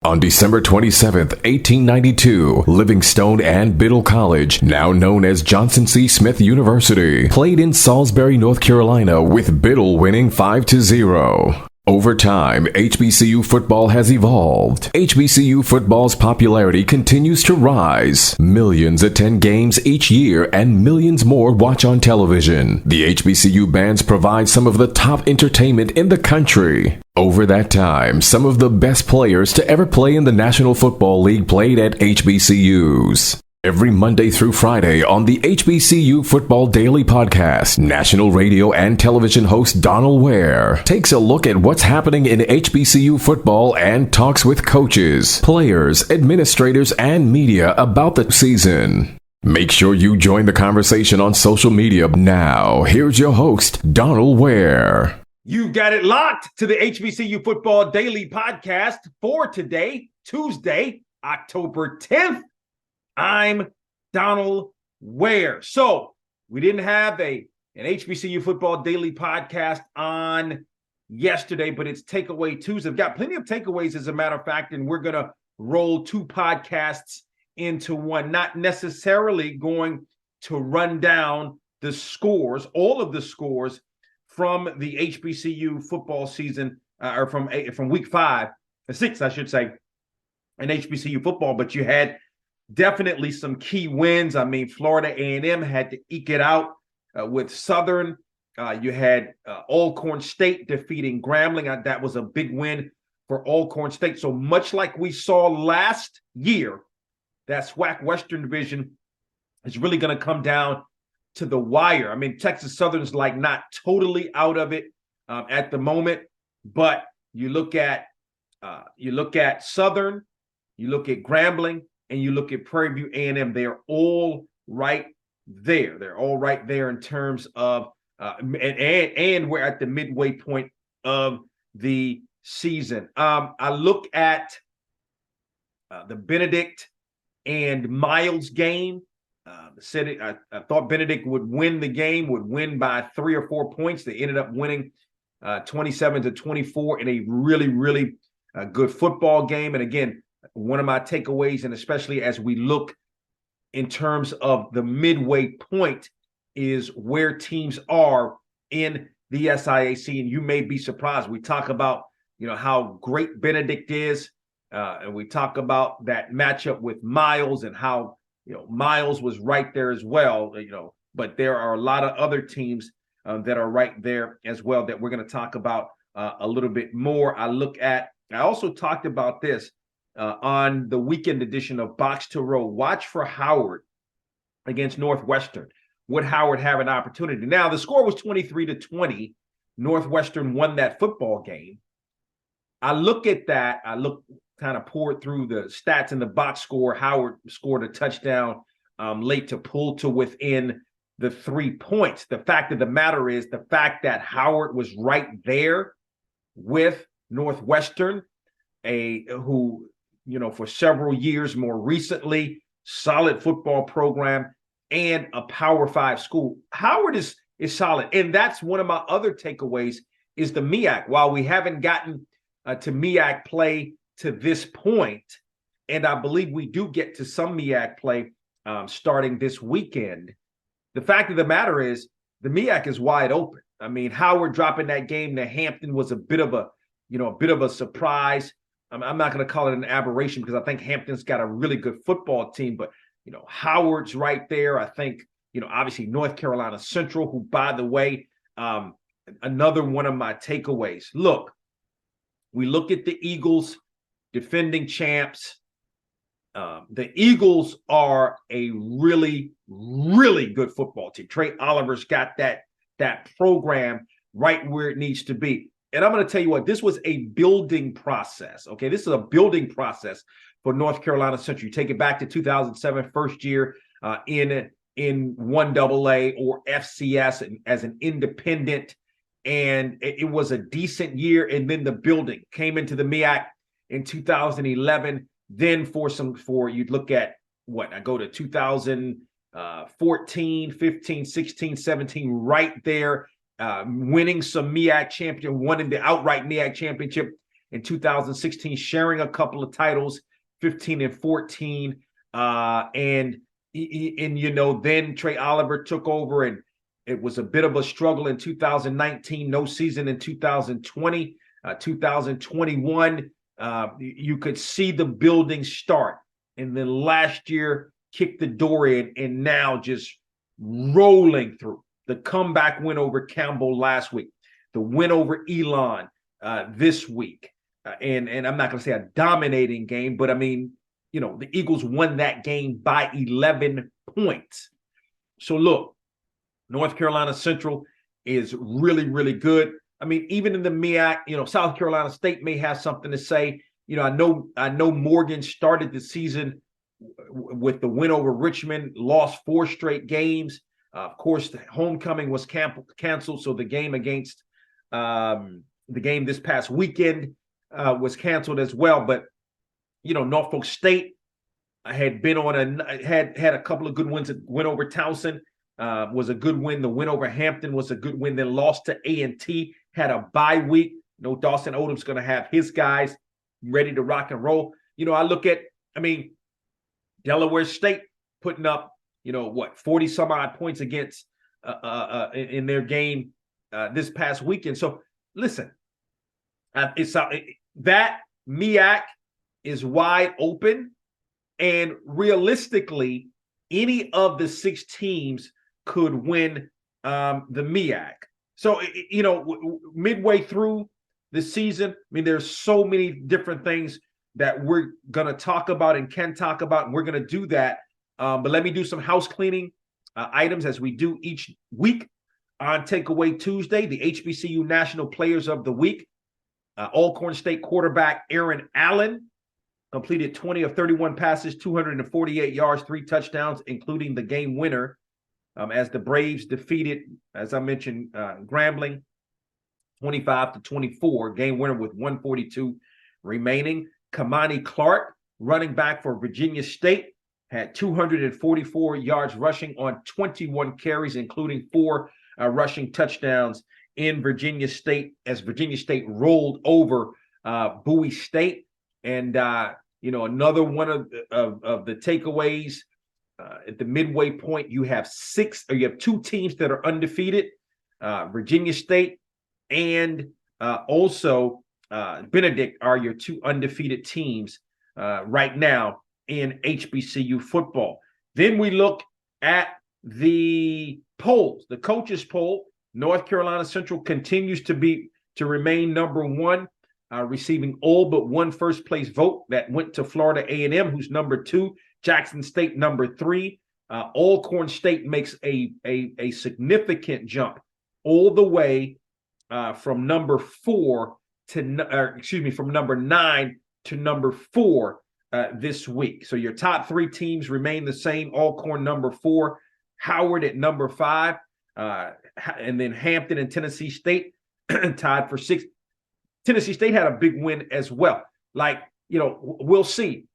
On December 27, 1892, Livingstone and Biddle College, now known as Johnson C. Smith University, played in Salisbury, North Carolina, with Biddle winning 5-0. Over time, HBCU football has evolved. HBCU football's popularity continues to rise. Millions attend games each year and millions more watch on television. The HBCU bands provide some of the top entertainment in the country. Over that time, some of the best players to ever play in the National Football League played at HBCUs. Every Monday through Friday on the HBCU Football Daily Podcast, national radio and television host Donal Ware takes a look at what's happening in HBCU football and talks with coaches, players, administrators, and media about the season. Make sure you join the conversation on social media. Now, here's your host, Donal Ware. You've got it locked to the HBCU Football Daily Podcast for today, Tuesday, October 10th. I'm Donal Ware. So we didn't have an HBCU Football Daily Podcast on yesterday, but it's Takeaway Tuesday. I've got plenty of takeaways, as a matter of fact, and we're going to roll two podcasts into one. Not necessarily going to run down the scores, all of the scores from the HBCU football season, or from week 6, I should say, in HBCU football, but you had definitely some key wins. I mean, Florida A&M had to eke it out with Southern. You had Alcorn State defeating Grambling. That was a big win for Alcorn State. So much like we saw last year, that SWAC Western Division is really going to come down to the wire. I mean, Texas Southern's like not totally out of it at the moment, but you look at Southern, you look at Grambling, and you look at Prairie View A&M, they're all right there. They're all right there in terms of, and we're at the midway point of the season. I look at the Benedict and Miles game. I thought Benedict would win the game, would win by 3 or 4 points. They ended up winning 27-24 in a really, really good football game. And again, one of my takeaways, and especially as we look in terms of the midway point, is where teams are in the SIAC. And you may be surprised. We talk about, how great Benedict is, and we talk about that matchup with Miles and how, Miles was right there as well, but there are a lot of other teams that are right there as well that we're going to talk about a little bit more. I also talked about this on the weekend edition of Box to Row. Watch for Howard against Northwestern. Would Howard have an opportunity? Now, the score was 23-20. Northwestern won that football game. I look at that. Kind of poured through the stats in the box score. Howard scored a touchdown late to pull to within the 3 points. The fact of the matter is the fact that Howard was right there with Northwestern, who for several years, more recently, solid football program and a Power 5 school. Howard is solid. And that's one of my other takeaways is the MEAC. While we haven't gotten to MEAC play to this point, and I believe we do get to some MEAC play starting this weekend, the fact of the matter is the MEAC is wide open. I mean, Howard dropping that game to Hampton was a bit of a surprise. I'm not going to call it an aberration because I think Hampton's got a really good football team, but, Howard's right there. I think, obviously North Carolina Central, who, by the way, another one of my takeaways. Look, we look at the Eagles, defending champs. The Eagles are a really, really good football team. Trey Oliver's got that program right where it needs to be. And I'm going to tell you what, this was a building process. Okay, this is a building process for North Carolina Central. You take it back to 2007, first year in 1AA or FCS and as an independent, and it was a decent year. And then the building came into the MEAC in 2011. Then you'd look at I go to 2014, 15, 16, 17, right there. Winning some MEAC championship, winning the outright MEAC championship in 2016, sharing a couple of titles, 15 and 14. And then Trey Oliver took over, and it was a bit of a struggle in 2019, no season in 2020, 2021. You could see the building start. And then last year kicked the door in, and now just rolling through. The comeback win over Campbell last week, the win over Elon this week. And I'm not going to say a dominating game, but I mean, the Eagles won that game by 11 points. So look, North Carolina Central is really, really good. I mean, even in the MEAC, South Carolina State may have something to say. I know Morgan started the season with the win over Richmond, lost 4 straight games. Of course, the homecoming was canceled, so the game against the game this past weekend was canceled as well. But Norfolk State had been on had a couple of good wins. Win over Towson was a good win. The win over Hampton was a good win. Then lost to A&T. Had a bye week. Dawson Odom's going to have his guys ready to rock and roll. I look at, Delaware State putting up, 40 some odd points against in their game this past weekend. So listen, that MEAC is wide open, and realistically, any of the 6 teams could win the MEAC. So, midway through the season, there's so many different things that we're going to talk about and can talk about, and we're going to do that. But let me do some house cleaning items as we do each week on Takeaway Tuesday. The HBCU National Players of the Week. Alcorn State quarterback Aaron Allen completed 20 of 31 passes, 248 yards, 3 touchdowns, including the game winner as the Braves defeated, as I mentioned, Grambling 25-24, game winner with 142 remaining. Kamani Clark, running back for Virginia State, had 244 yards rushing on 21 carries, including 4 rushing touchdowns in Virginia State as Virginia State rolled over Bowie State. And, another one of the takeaways at the midway point, you have 2 teams that are undefeated, Virginia State and also Benedict are your 2 undefeated teams right now in HBCU football. Then we look at the polls, the coaches poll. North Carolina Central continues to remain number 1, receiving all but 1 first place vote that went to Florida A&M, who's number 2, Jackson State number 3. Alcorn State makes a significant jump all the way from number 4 from number 9 to number 4 this week. So your top 3 teams remain the same. Alcorn number 4, Howard at number 5, and then Hampton and Tennessee State tied for 6. Tennessee State had a big win as well. We'll see.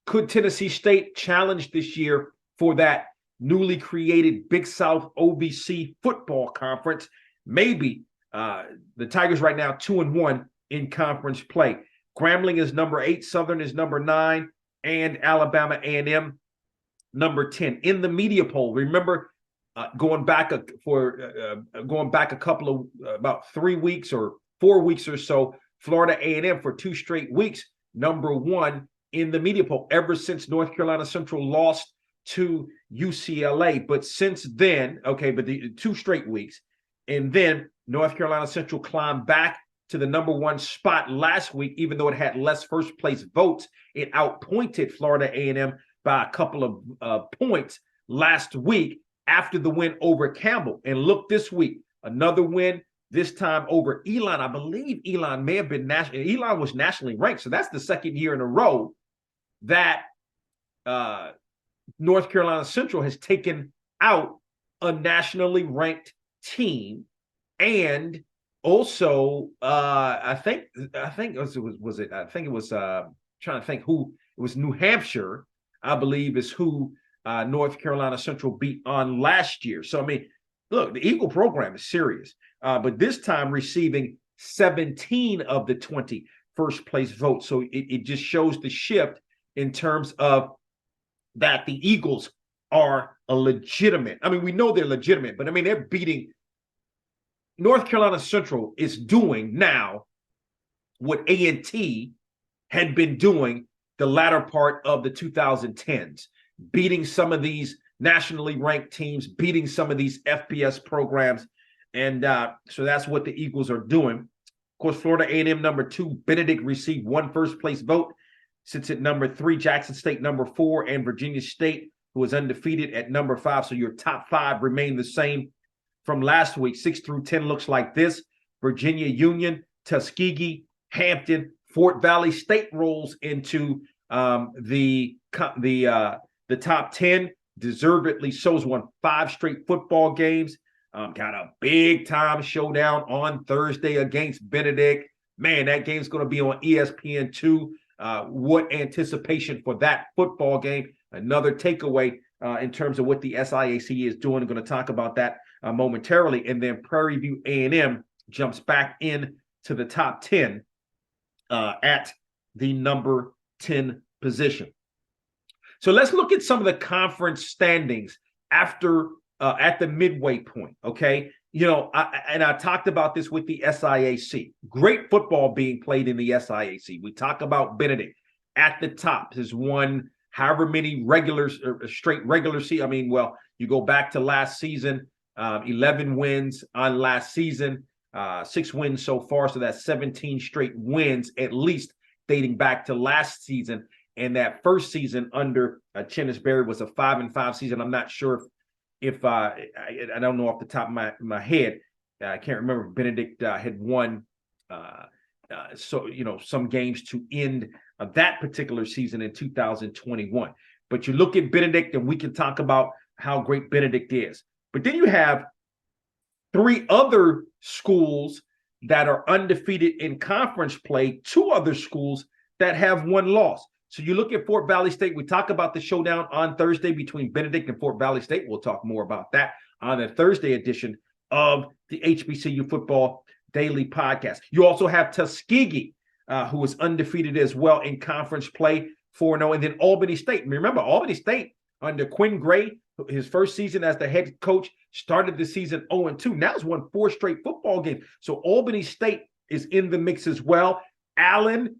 Could Tennessee State challenge this year for that newly created Big South OVC football conference? Maybe. The Tigers right now 2-1 in conference play. Grambling is number 8, Southern is number 9, and Alabama A&M number 10. In the media poll, remember going back a couple of about 3 weeks or 4 weeks or so, Florida A&M for 2 straight weeks, number 1 in the media poll ever since North Carolina Central lost to UCLA. But since then, but the 2 straight weeks, and then North Carolina Central climbed back to the number 1 spot last week, even though it had less first place votes. It outpointed Florida A&M by a couple of points last week after the win over Campbell. And look this week, another win, this time over Elon. I believe Elon may have been national. Elon was nationally ranked. So that's the second year in a row that North Carolina Central has taken out a nationally ranked team. And also, I think it was trying to think who it was. New Hampshire, I believe, is who North Carolina Central beat on last year. So look, the Eagle program is serious, but this time receiving 17 of the 20. first place vote. So it just shows the shift in terms of that the Eagles are a legitimate. I mean, we know they're legitimate, but I mean, they're beating North Carolina Central is doing now what A&T had been doing the latter part of the 2010s, beating some of these nationally ranked teams, beating some of these FBS programs. And so that's what the Eagles are doing. Of course, Florida A&M number 2, Benedict received 1 first place vote, sits at number 3, Jackson State number 4, and Virginia State, who is undefeated, at number 5. So your top 5 remain the same from last week. 6 through 10 looks like this: Virginia Union, Tuskegee, Hampton, Fort Valley State rolls into the top 10. Deservedly so. Has won 5 straight football games. Got a big time showdown on Thursday against Benedict. Man, that game's going to be on ESPN2. What anticipation for that football game. Another takeaway in terms of what the SIAC is doing. I'm going to talk about that momentarily. And then Prairie View A&M jumps back in to the top 10 at the number 10 position. So let's look at some of the conference standings after at the midway point, okay? You know, I talked about this with the SIAC. Great football being played in the SIAC. We talk about Benedict at the top. Has won however many straight regular season. I mean, well, you go back to last season, 11 wins on last season, 6 wins so far. So that's 17 straight wins, at least dating back to last season. And that first season under Chennis Berry was a 5-5 season. I'm not sure if I don't know off the top of my head. I can't remember if Benedict had won some games to end that particular season in 2021. But you look at Benedict, and we can talk about how great Benedict is. But then you have 3 other schools that are undefeated in conference play, 2 other schools that have 1 loss. So you look at Fort Valley State. We talk about the showdown on Thursday between Benedict and Fort Valley State. We'll talk more about that on the Thursday edition of the HBCU Football Daily Podcast. You also have Tuskegee, who is undefeated as well in conference play, 4-0. And then Albany State. Remember, Albany State under Quinn Gray, his first season as the head coach, started the season 0-2. Now he's won 4 straight football games. So Albany State is in the mix as well. Allen,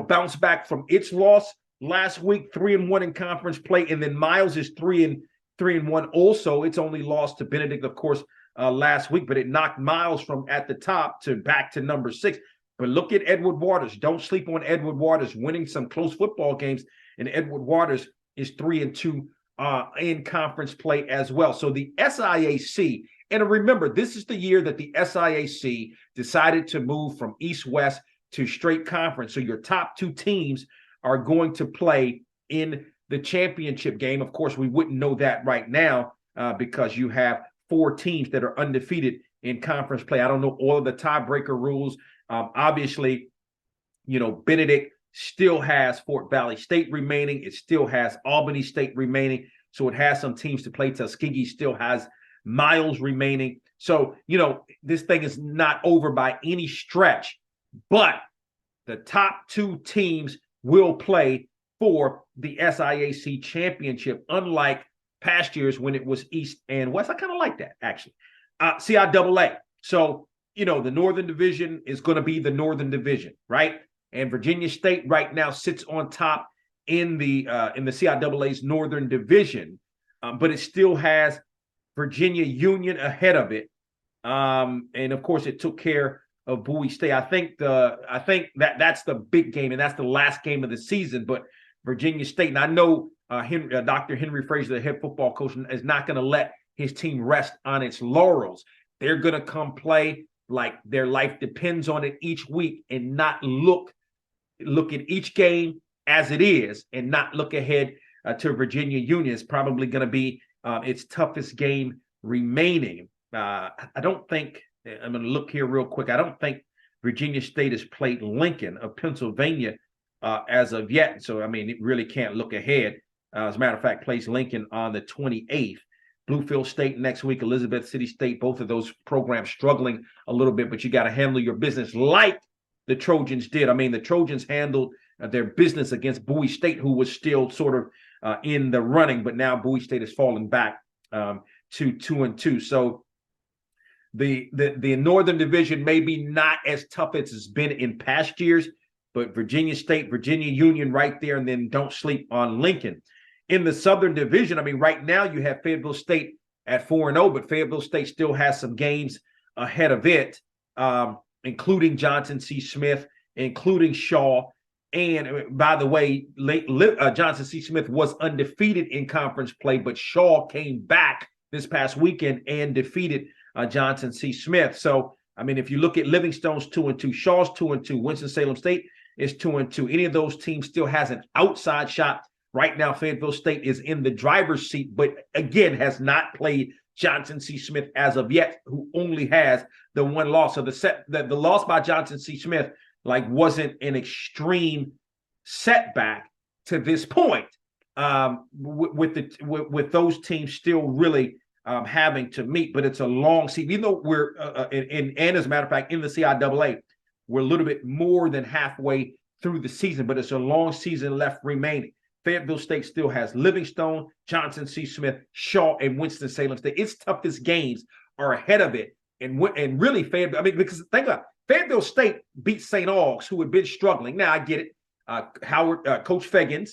bounced back from its loss last week, 3-1 in conference play, and then Miles is 3-1 also. It's only lost to Benedict, of course, last week, but it knocked Miles from at the top to back to number 6. But look at Edward Waters. Don't sleep on Edward Waters winning some close football games, and Edward Waters is 3-2 in conference play as well. So the SIAC, and remember, this is the year that the SIAC decided to move from East-West to straight conference. So your top 2 teams are going to play in the championship game. Of course, we wouldn't know that right now because you have 4 teams that are undefeated in conference play. I don't know all of the tiebreaker rules. Obviously, Benedict still has Fort Valley State remaining. It still has Albany State remaining. So it has some teams to play. Tuskegee still has Miles remaining. So, this thing is not over by any stretch, but the top 2 teams will play for the SIAC championship, unlike past years when it was East and West. I kind of like that, actually. CIAA. So, the Northern Division is going to be the Northern Division, right? And Virginia State right now sits on top in the CIAA's Northern Division, but it still has Virginia Union ahead of it. And of course, it took care of Bowie State. I think that's the big game, and that's the last game of the season. But Virginia State, and I know Dr. Henry Frazier, the head football coach, is not going to let his team rest on its laurels. They're going to come play like their life depends on it each week, and not look at each game as it is, and not look ahead to Virginia Union. It's probably going to be its toughest game remaining. I don't think. I'm going to look here real quick. I don't think Virginia State has played Lincoln of Pennsylvania as of yet. So, I mean, it really can't look ahead. As a matter of fact, plays Lincoln on the 28th. Bluefield State next week, Elizabeth City State, both of those programs struggling a little bit, but you got to handle your business like the Trojans did. I mean, the Trojans handled their business against Bowie State, who was still sort of in the running, but now Bowie State has fallen back to 2-2. So the Northern Division may be not as tough as it's been in past years, but Virginia State, Virginia Union right there, and then don't sleep on Lincoln. In the Southern Division, I mean, right now you have Fayetteville State at 4-0, but Fayetteville State still has some games ahead of it, including Johnson C. Smith, including Shaw. And by the way, Johnson C. Smith was undefeated in conference play, but Shaw came back this past weekend and defeated Johnson C. Smith. So, I mean, if you look at Livingstone's 2-2, Shaw's 2-2, Winston-Salem State is 2-2. Any of those teams still has an outside shot. Right now, Fayetteville State is in the driver's seat, but again, has not played Johnson C. Smith as of yet, who only has the one loss. So the loss by Johnson C. Smith wasn't an extreme setback to this point. With those teams still really having to meet, but it's a long season. Even though we're and as a matter of fact, in the CIAA, we're a little bit more than halfway through the season, but it's a long season left remaining. Fayetteville State still has Livingstone, Johnson C. Smith, Shaw, and Winston-Salem State. Its toughest games are ahead of it. And really, Fayetteville, I mean, because think about it, Fayetteville State beat St. Aug's, who had been struggling. Now, I get it. Coach Feggins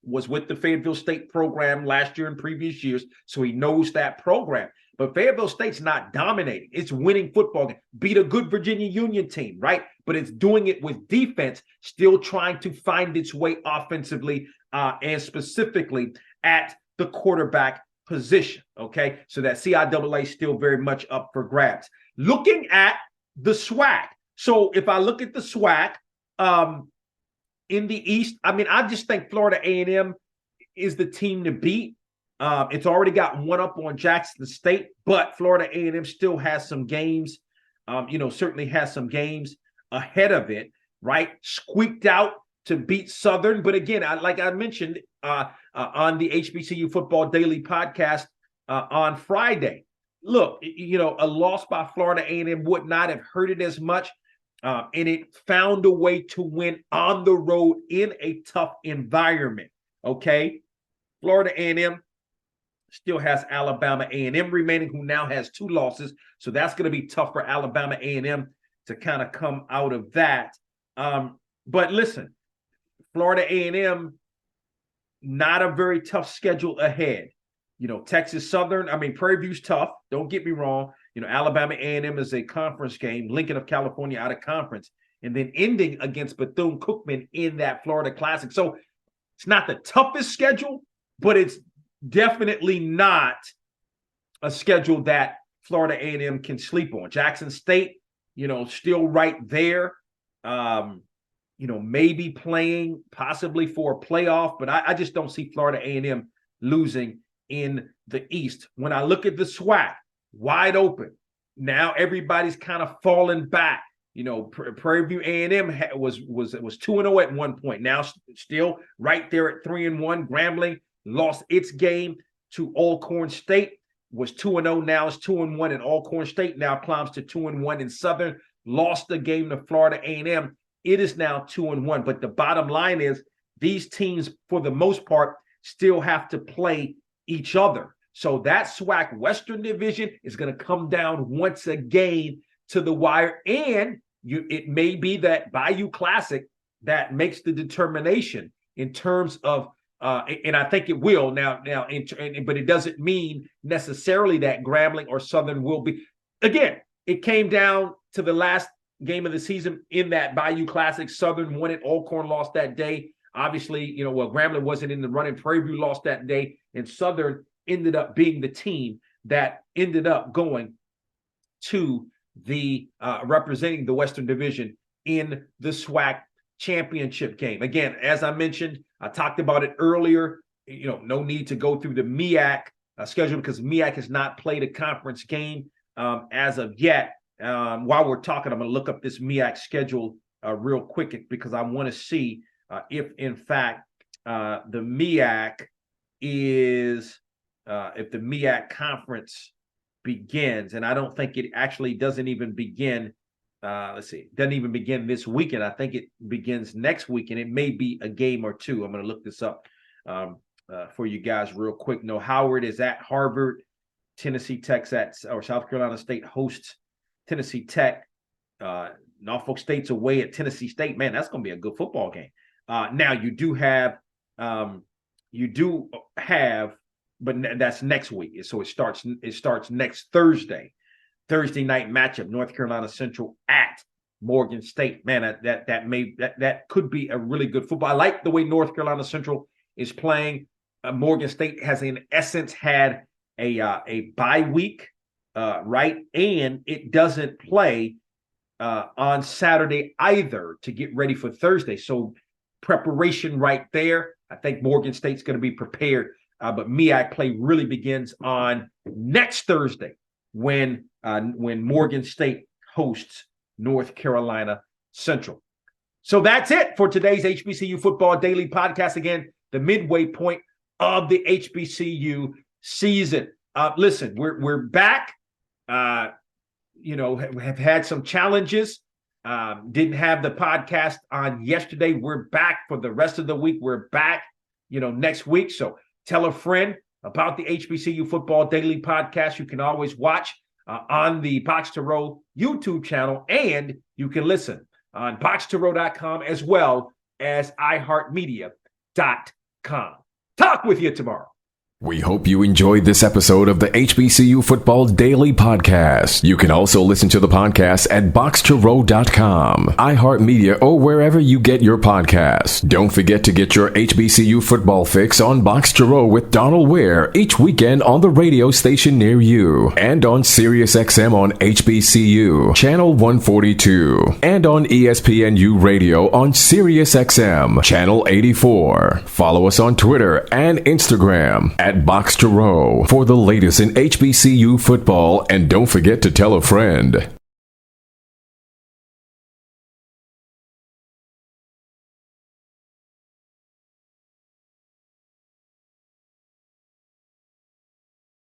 was with the Fayetteville State program last year and previous years, so he knows that program. But Fayetteville State's not dominating. It's winning football games. Beat a good Virginia Union team, right? But it's doing it with defense, still trying to find its way offensively and specifically at the quarterback position, okay? So that CIAA is still very much up for grabs. Looking at the SWAC. So if I look at the SWAC in the East, I mean, I just think Florida A&M is the team to beat. It's already got one up on Jackson State, but Florida A&M still has some games, certainly has some games ahead of it, right? Squeaked out to beat Southern. But again, like I mentioned on the HBCU Football Daily podcast on Friday, look, a loss by Florida A&M would not have hurt it as much. And it found a way to win on the road in a tough environment, okay? Florida A&M still has Alabama A&M remaining, who now has 2 losses. So that's going to be tough for Alabama A&M to kind of come out of that. But listen, Florida A&M, not a very tough schedule ahead. Texas Southern, I mean, Prairie View's tough. Don't get me wrong. Alabama A&M is a conference game. Lincoln of California out of conference. And then ending against Bethune-Cookman in that Florida Classic. So it's not the toughest schedule, but it's definitely not a schedule that Florida A&M can sleep on. Jackson State, still right there. Maybe playing possibly for a playoff, but I just don't see Florida A&M losing in the East. When I look at the SWAC, wide open. Now everybody's kind of falling back. Prairie View A&M was 2-0 at one point. Now still right there at 3-1. Grambling lost its game to Alcorn State, was 2-0. Now it's 2-1, and Alcorn State now climbs to 2-1. And Southern lost the game to Florida A&M. It is now 2-1. But the bottom line is these teams, for the most part, still have to play each other. So that SWAC Western Division is going to come down once again to the wire. And it may be that Bayou Classic that makes the determination in terms of and I think it will now, but it doesn't mean necessarily that Grambling or Southern will be. Again, it came down to the last game of the season in that Bayou Classic. Southern won it. Alcorn lost that day. Obviously, Grambling wasn't in the running. Prairie View lost that day, and Southern ended up being the team that ended up going to the representing the Western Division in the SWAC championship game. Again, as I mentioned, I talked about it earlier. No need to go through the MEAC schedule because MEAC has not played a conference game as of yet. While we're talking, I'm going to look up this MEAC schedule real quick because I want to see if, in fact, the MEAC is if the MEAC conference begins, and I don't think it actually doesn't even begin let's see, it doesn't even begin this weekend. I think it begins next weekend. It may be a game or two. I'm going to look this up for you guys real quick. No, Howard is at Harvard. Tennessee Tech's or South Carolina State hosts Tennessee Tech. Norfolk State's away at Tennessee State. Man, that's going to be a good football game. Now you do have, but that's next week. So it starts next Thursday night matchup. North Carolina Central at Morgan State. Man, that could be a really good football. I like the way North Carolina Central is playing. Morgan State has in essence had a bye week, right? And it doesn't play on Saturday either to get ready for Thursday. So preparation right there. I think Morgan State's going to be prepared. But MEAC play really begins on next Thursday when Morgan State hosts North Carolina Central. So that's it for today's HBCU Football Daily Podcast. Again, the midway point of the HBCU season. Listen, we're back. Have had some challenges. Didn't have the podcast on yesterday. We're back for the rest of the week. We're back, next week. So tell a friend about the HBCU Football Daily Podcast. You can always watch on the Box to Row YouTube channel, and you can listen on boxtorow.com as well as iHeartMedia.com. Talk with you tomorrow. We hope you enjoyed this episode of the HBCU Football Daily Podcast. You can also listen to the podcast at boxtorow.com, iHeartMedia, or wherever you get your podcasts. Don't forget to get your HBCU football fix on Box to Row with Donal Ware each weekend on the radio station near you, and on SiriusXM on HBCU, Channel 142, and on ESPNU Radio on SiriusXM, Channel 84. Follow us on Twitter and Instagram at Box to Row for the latest in HBCU football, and don't forget to tell a friend.